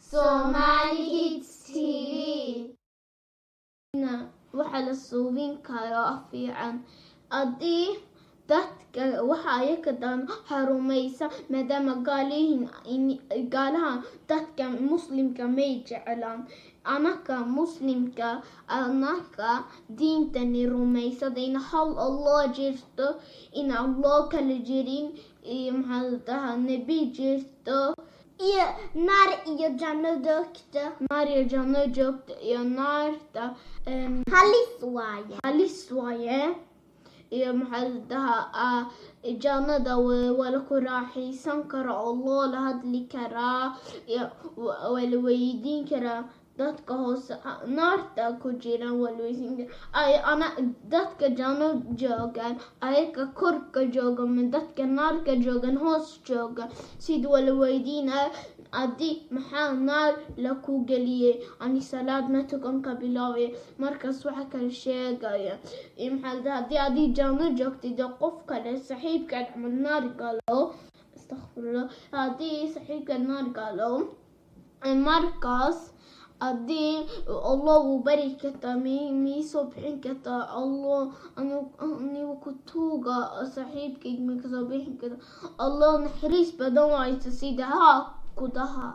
Somali Kids TV. Waxa la suubin karaa fiican haddii dadka waxa ay ka daan xarumaysa maadaama gaalaha dadka muslimka may jeclaan anaka muslimka anaka diintani rumaysada in hal Allah jirto in Allah kala jirin maxaa nabi jirto iyo naar iyo janno joogta naar iyo janno joogta iyo naarta halis waaye iyo maxaa jannada waa la ku raaxaysan karaa Allah la hadli karaa waa la weydiin karaa dadka hoose naarta ku jiraan waa la weydiin karaa dadka janno joogan ayaga korka joogan dadka naarka joogan hoos joogan sida waa la weydiinaa haddii maxaa naar la ku geliyey ani salaad ma tukan ka bilaabay markaas waxa kale sheegaya haddii adii janno joogtid qof kale saxiibka camal naar galo astaghfirullah haddii saxiibka naar galo markaas haddii Allah wuu bari kartaa miisoo bixin kartaa Allah anigu ku tuuga saxiibkayga ma kasoo bixin kartaa Allah naxariis badan waysa sida kudaha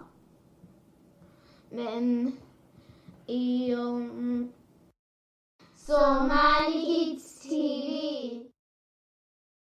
iyo Somali Kids TV.